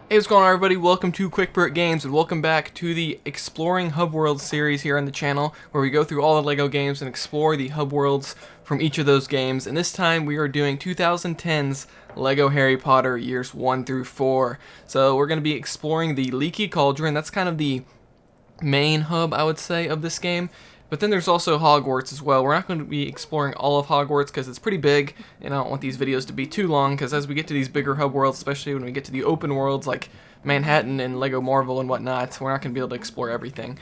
Hey, what's going on, everybody? Welcome to Quick Brick Games, and welcome back to the Exploring Hub Worlds series here on the channel, where we go through all the LEGO games and explore the hub worlds from each of those games. And this time we are doing 2010's LEGO Harry Potter years 1 through 4. So we're going to be exploring the Leaky Cauldron. That's kind of the main hub, I would say, of this game. But then there's also Hogwarts as well. We're not going to be exploring all of Hogwarts because it's pretty big, and I don't want these videos to be too long, because as we get to these bigger hub worlds, especially when we get to the open worlds like Manhattan and Lego Marvel and whatnot, we're not going to be able to explore everything.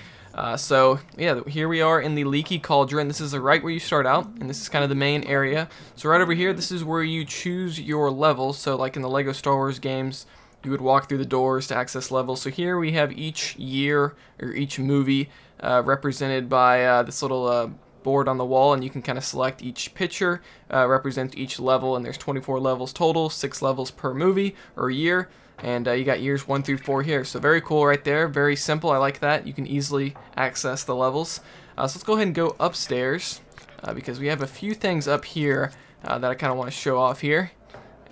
So yeah, here we are in the Leaky Cauldron. This is right where you start out, and this is kind of the main area. So right over here, this is where you choose your levels. So like in the Lego Star Wars games, you would walk through the doors to access levels. So here we have each year or each movie represented by this little board on the wall, and you can kind of select each picture represents each level, and there's 24 levels total, 6 levels per movie or year, and you got years 1 through 4 here. So very cool right there, very simple. I like that. You can easily access the levels. So let's go ahead and go upstairs because we have a few things up here that I kind of want to show off here.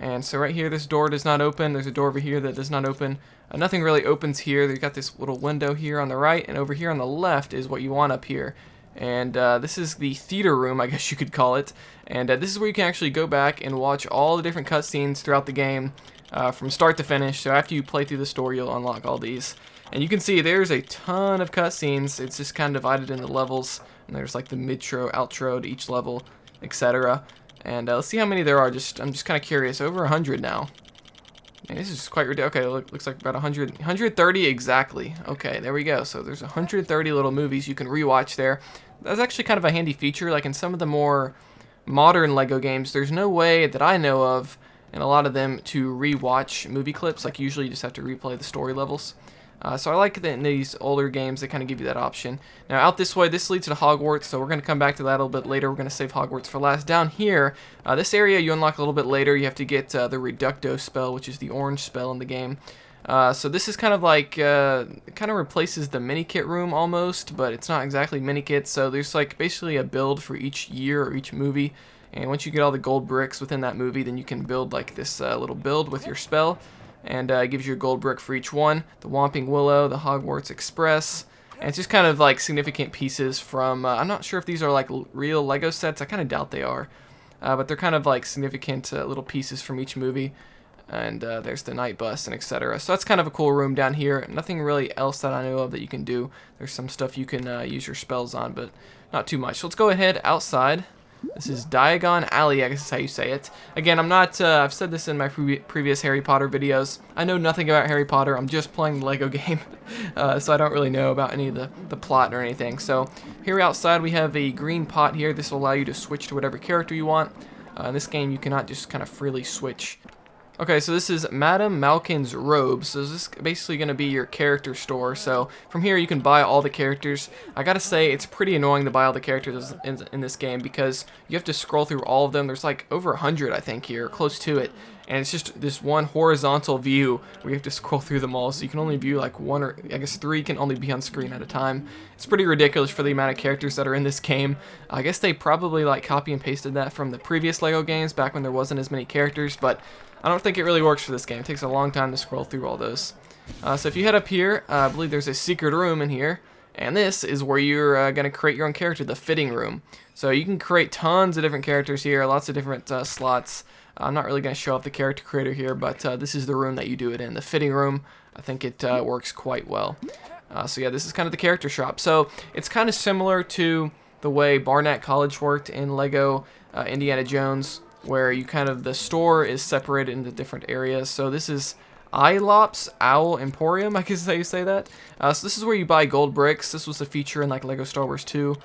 And so right here, this door does not open. There's a door over here that does not open. Nothing really opens here. You've got this little window here on the right, and over here on the left is what you want up here. And this is the theater room, I guess you could call it. And this is where you can actually go back and watch all the different cutscenes throughout the game from start to finish. So after you play through the story, you'll unlock all these. And you can see there's a ton of cutscenes. It's just kind of divided into levels, and there's like the mid-tro, outro to each level, etc. And let's see how many there are. I'm just kind of curious. Over 100 now. Man, this is quite ridiculous. Okay, looks like about 100, 130 exactly. Okay, there we go. So there's 130 little movies you can rewatch there. That's actually kind of a handy feature. Like in some of the more modern LEGO games, there's no way that I know of in a lot of them to rewatch movie clips. Like usually you just have to replay the story levels. So I like that in these older games they kind of give you that option. Now out this way, this leads to Hogwarts, so we're going to come back to that a little bit later. We're going to save Hogwarts for last. Down here, this area you unlock a little bit later. You have to get the Reducto spell, which is the orange spell in the game. So this is kind of like, it kind of replaces the mini-kit room almost, but it's not exactly mini-kit. So there's like basically a build for each year or each movie. And once you get all the gold bricks within that movie, then you can build like this little build with your spell. And it gives you a gold brick for each one. The Whomping Willow, the Hogwarts Express, and it's just kind of like significant pieces from, I'm not sure if these are like real Lego sets, I kind of doubt they are, but they're kind of like significant little pieces from each movie. And there's the night bus and etc. So that's kind of a cool room down here. Nothing really else that I know of that you can do. There's some stuff you can use your spells on, but not too much. So let's go ahead outside. This is Diagon Alley, I guess is how you say it. Again, I'm not, I've said this in my previous Harry Potter videos. I know nothing about Harry Potter. I'm just playing the LEGO game, so I don't really know about any of the plot or anything. So here outside we have a green pot here. This will allow you to switch to whatever character you want. In this game, you cannot just kind of freely switch. Okay, so this is Madame Malkin's robes. So this is basically going to be your character store. So from here you can buy all the characters. I gotta say, it's pretty annoying to buy all the characters in this game because you have to scroll through all of them. There's like over 100, I think, here, close to it. And it's just this one horizontal view where you have to scroll through them all. So you can only view like one, or I guess 3 can only be on screen at a time. It's pretty ridiculous for the amount of characters that are in this game. I guess they probably like copy and pasted that from the previous LEGO games back when there wasn't as many characters, but I don't think it really works for this game. It takes a long time to scroll through all those. So if you head up here, I believe there's a secret room in here. And this is where you're going to create your own character, the fitting room. So you can create tons of different characters here, lots of different slots. I'm not really going to show off the character creator here, but this is the room that you do it in, the fitting room. I think it works quite well. So yeah, this is kind of the character shop. So it's kind of similar to the way Barnett College worked in LEGO Indiana Jones, where you kind of, the store is separated into different areas. So this is ILOPS, Owl Emporium, I guess is how you say that. So this is where you buy gold bricks. This was a feature in like LEGO Star Wars 2.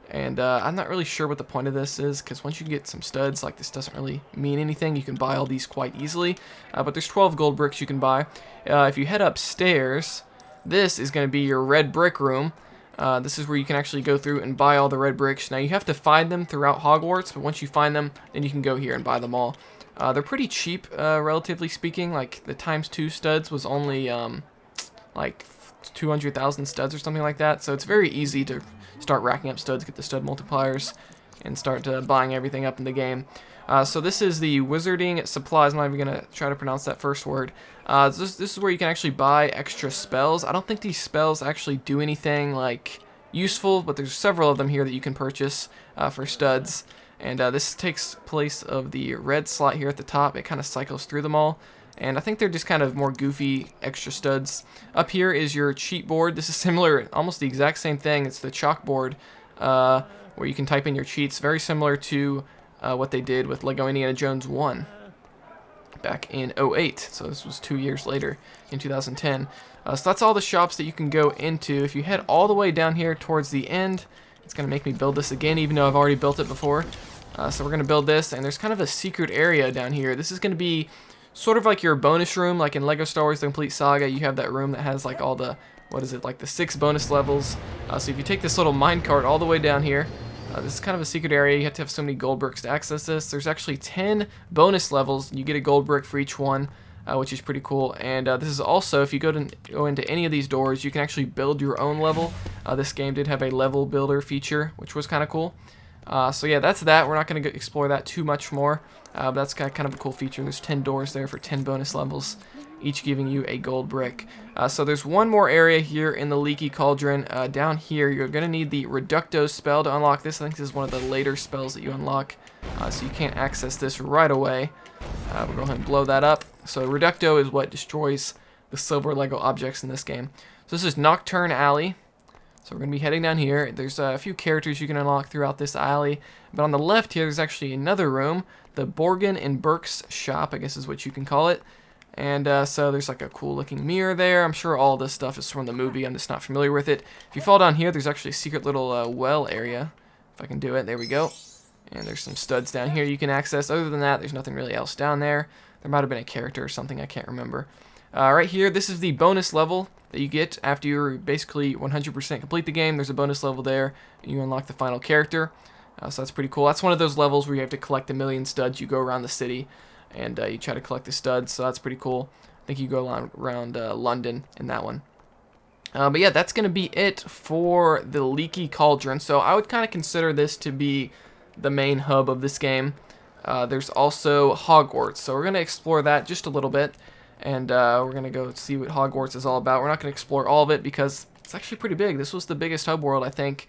And I'm not really sure what the point of this is, because once you get some studs, like this doesn't really mean anything. You can buy all these quite easily. But there's 12 gold bricks you can buy. If you head upstairs, this is going to be your red brick room. This is where you can actually go through and buy all the red bricks. Now you have to find them throughout Hogwarts, but once you find them, then you can go here and buy them all. They're pretty cheap, relatively speaking. Like the ×2 studs was only like 200,000 studs or something like that. So it's very easy to start racking up studs, get the stud multipliers, and start buying everything up in the game. So this is the wizarding supplies. I'm not even going to try to pronounce that first word. This is where you can actually buy extra spells. I don't think these spells actually do anything like useful, but there's several of them here that you can purchase for studs. And this takes place of the red slot here at the top. It kind of cycles through them all. And I think they're just kind of more goofy extra studs. Up here is your cheat board. This is similar, almost the exact same thing. It's the chalkboard where you can type in your cheats. Very similar to what they did with Lego Indiana Jones 1 back in 08. So this was 2 years later in 2010. So that's all the shops that you can go into. If you head all the way down here towards the end, it's going to make me build this again, even though I've already built it before. So we're going to build this, and there's kind of a secret area down here. This is going to be sort of like your bonus room, like in Lego Star Wars The Complete Saga. You have that room that has like all the, what is it, like the 6 bonus levels. So if you take this little minecart all the way down here, this is kind of a secret area. You have to have so many gold bricks to access this. There's actually 10 bonus levels. You get a gold brick for each one, which is pretty cool. And this is also, if you go into any of these doors, you can actually build your own level. This game did have a level builder feature, which was kind of cool. So yeah, that's that. We're not going to explore that too much more. But that's kind of a cool feature. There's 10 doors there for 10 bonus levels, each giving you a gold brick. So there's one more area here in the Leaky Cauldron. Down here, you're going to need the Reducto spell to unlock this. I think this is one of the later spells that you unlock, so you can't access this right away. We'll go ahead and blow that up. So Reducto is what destroys the silver Lego objects in this game. So this is Nocturne Alley. So we're going to be heading down here. There's a few characters you can unlock throughout this alley. But on the left here, there's actually another room. The Borgin and Burke's shop, I guess is what you can call it. And so there's like a cool looking mirror there. I'm sure all this stuff is from the movie. I'm just not familiar with it. If you fall down here, there's actually a secret little well area. If I can do it. There we go. And there's some studs down here you can access. Other than that, there's nothing really else down there. There might have been a character or something. I can't remember. Right here, this is the bonus level that you get after you basically 100% complete the game. There's a bonus level there, and you unlock the final character. So that's pretty cool. That's one of those levels where you have to collect 1,000,000 studs. You go around the city, and you try to collect the studs, so that's pretty cool. I think you go around London in that one. But yeah, that's going to be it for the Leaky Cauldron. So I would kind of consider this to be the main hub of this game. There's also Hogwarts, so we're going to explore that just a little bit. And we're going to go see what Hogwarts is all about. We're not going to explore all of it because it's actually pretty big. This was the biggest hub world, I think,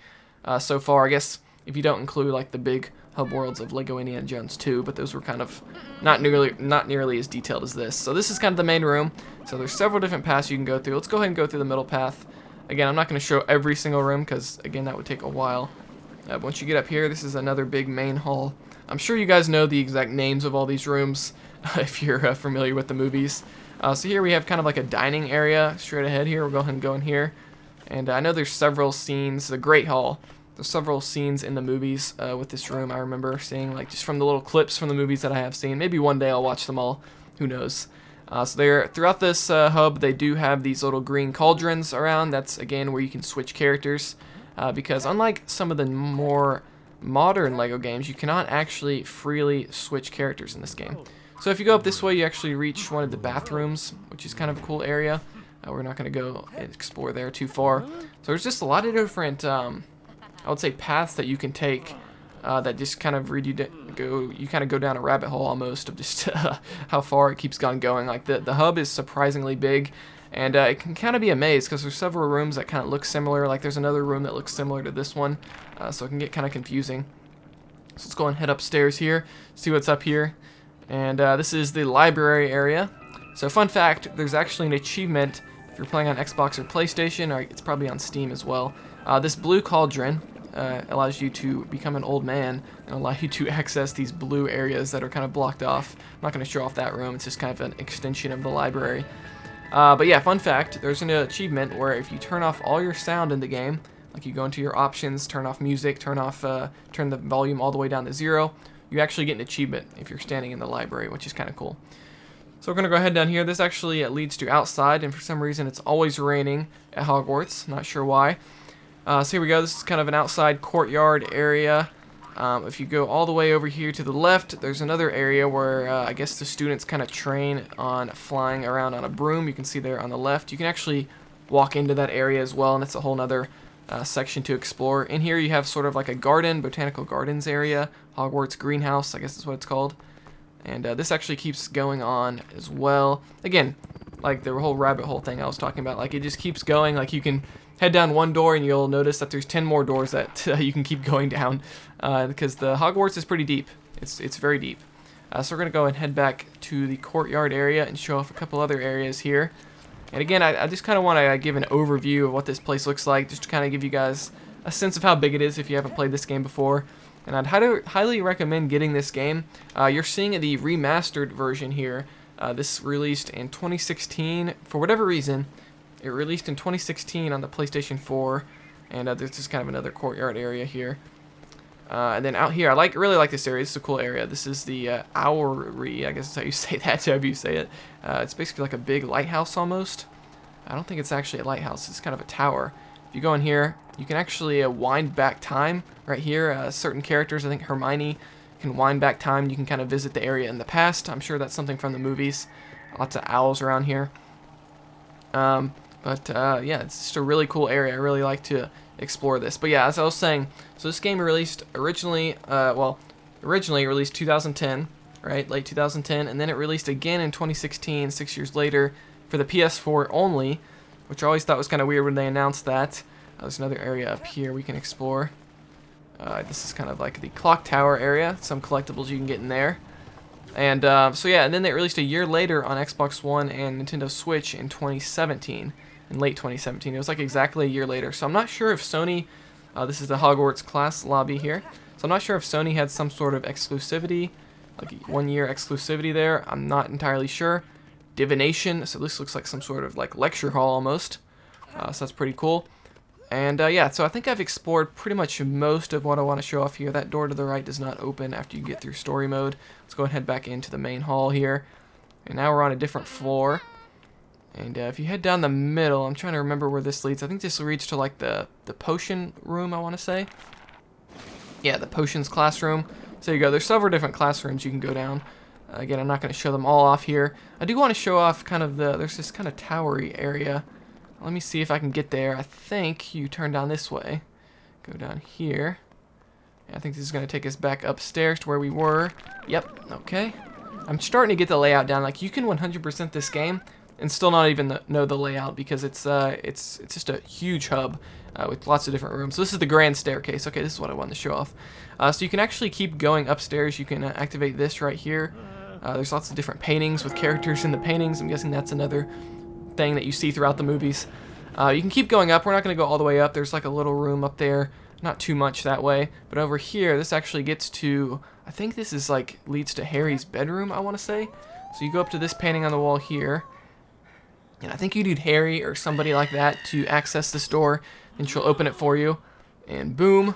so far. I guess if you don't include like the big hub worlds of Lego Indiana Jones 2, but those were kind of not nearly as detailed as this. So this is kind of the main room. So there's several different paths you can go through. Let's go ahead and go through the middle path. Again, I'm not going to show every single room because, again, that would take a while. Once you get up here, this is another big main hall. I'm sure you guys know the exact names of all these rooms if you're familiar with the movies. So here we have kind of like a dining area straight ahead here. We'll go ahead and go in here. And I know there's several scenes, the Great Hall. There's several scenes in the movies with this room I remember seeing, like just from the little clips from the movies that I have seen. Maybe one day I'll watch them all. Who knows? So throughout this hub, they do have these little green cauldrons around. That's, again, where you can switch characters. Because unlike some of the more modern Lego games, you cannot actually freely switch characters in this game. So if you go up this way, you actually reach one of the bathrooms, which is kind of a cool area. We're not going to go and explore there too far. So there's just a lot of different, I would say, paths that you can take that just kind of you kind of go down a rabbit hole almost of just how far it keeps on going. Like the hub is surprisingly big, and it can kind of be a maze because there's several rooms that kind of look similar. Like there's another room that looks similar to this one, so it can get kind of confusing. So let's go and head upstairs here, see what's up here. And this is the library area. So fun fact, there's actually an achievement if you're playing on Xbox or PlayStation, or it's probably on Steam as well. This blue cauldron allows you to become an old man and allow you to access these blue areas that are kind of blocked off. I'm not going to show off that room, it's just kind of an extension of the library. But yeah, fun fact, there's an achievement where if you turn off all your sound in the game, like you go into your options, turn off music, turn the volume all the way down to 0, you actually get an achievement if you're standing in the library, which is kind of cool. So we're going to go ahead down here. This actually leads to outside, and for some reason it's always raining at Hogwarts. Not sure why. So here we go. This is kind of an outside courtyard area. If you go all the way over here to the left, there's another area where I guess the students kind of train on flying around on a broom. You can see there on the left. You can actually walk into that area as well, and it's a whole nother section to explore. In here you have sort of like a garden, botanical gardens area, Hogwarts greenhouse, I guess is what it's called. And this actually keeps going on as well. Again, like the whole rabbit hole thing I was talking about, like it just keeps going. Like you can head down one door and you'll notice that there's 10 more doors that you can keep going down because the Hogwarts is pretty deep. It's very deep. So we're going to go and head back to the courtyard area and show off a couple other areas here. And again, I just kind of want to give an overview of what this place looks like, just to kind of give you guys a sense of how big it is if you haven't played this game before. And I'd highly recommend getting this game. You're seeing the remastered version here. This released in 2016. For whatever reason, it released in 2016 on the PlayStation 4. And there's just kind of another courtyard area here. And then out here, I really like this area. This is a cool area. This is the Owlery, I guess is how you say that, however you say it. It's basically like a big lighthouse almost. I don't think it's actually a lighthouse. It's kind of a tower. If you go in here, you can actually wind back time right here. Certain characters, I think Hermione, can wind back time. You can kind of visit the area in the past. I'm sure that's something from the movies. Lots of owls around here. Yeah, it's just a really cool area. I really like to explore this. But yeah, as I was saying, so this game released originally it released 2010, right? Late 2010, and then it released again in 2016, 6 years later, for the PS4 only, which I always thought was kind of weird when they announced that. There's another area up here we can explore. This is kind of like the clock tower area. Some collectibles you can get in there. And so yeah, and then they released a year later on Xbox One and Nintendo Switch in 2017. In late 2017. It was like exactly a year later. So I'm not sure if Sony, this is the Hogwarts class lobby here. So I'm not sure if Sony had some sort of exclusivity, like 1 year exclusivity there. I'm not entirely sure. Divination, so this looks like some sort of like lecture hall almost. So that's pretty cool. And yeah, so I think I've explored pretty much most of what I want to show off here. That door to the right does not open after you get through story mode. Let's go and head back into the main hall here. And now we're on a different floor. And if you head down the middle, I'm trying to remember where this leads. I think this leads to like the potion room, I want to say. Yeah, the potions classroom. So there you go. There's several different classrooms you can go down. Again, I'm not going to show them all off here. I do want to show off kind of there's this kind of towery area. Let me see if I can get there. I think you turn down this way. Go down here. I think this is going to take us back upstairs to where we were. Yep, okay. I'm starting to get the layout down. Like, you can 100% this game and still not even know the layout because it's just a huge hub with lots of different rooms. So this is the grand staircase. Okay, this is what I wanted to show off. So you can actually keep going upstairs. You can activate this right here. There's lots of different paintings with characters in the paintings. I'm guessing that's another thing that you see throughout the movies. You can keep going up. We're not going to go all the way up. There's like a little room up there. Not too much that way. But over here, this actually gets to, I think this is like, leads to Harry's bedroom, I want to say. So you go up to this painting on the wall here. And I think you need Harry or somebody like that to access this door. And she'll open it for you. And boom.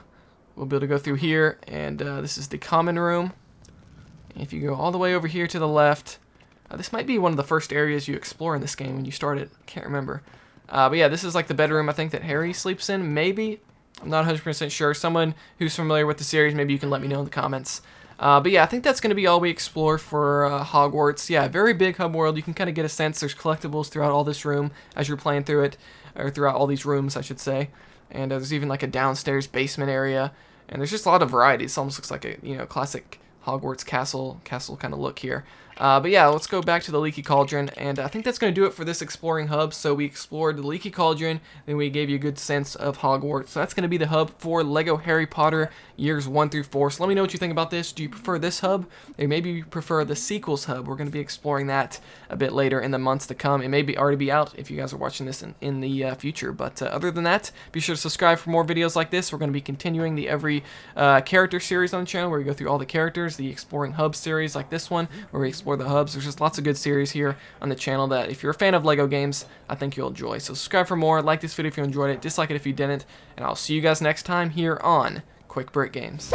We'll be able to go through here. And this is the common room. And if you go all the way over here to the left, this might be one of the first areas you explore in this game when you start it. Can't remember. But yeah, this is like the bedroom I think that Harry sleeps in, maybe. I'm not 100% sure. Someone who's familiar with the series, maybe you can let me know in the comments. But yeah, I think that's going to be all we explore for Hogwarts. Yeah, very big hub world. You can kind of get a sense. There's collectibles throughout all this room as you're playing through it. Or throughout all these rooms, I should say. And there's even like a downstairs basement area. And there's just a lot of variety. It almost looks like a classic Hogwarts castle kind of look here. But yeah, let's go back to the Leaky Cauldron, and I think that's going to do it for this exploring hub. So we explored the Leaky Cauldron, then we gave you a good sense of Hogwarts. So that's going to be the hub for LEGO Harry Potter years 1 through 4. So let me know what you think about this. Do you prefer this hub? Or maybe you prefer the sequels hub? We're going to be exploring that a bit later in the months to come. It may already be out if you guys are watching this in the future. But other than that, be sure to subscribe for more videos like this. We're going to be continuing the every character series on the channel where we go through all the characters, the exploring hub series like this one where we explore the hubs. There's just lots of good series here on the channel that if you're a fan of LEGO games, I think you'll enjoy. So subscribe for more, like this video if you enjoyed it, dislike it if you didn't, and I'll see you guys next time here on Quick Brick Games.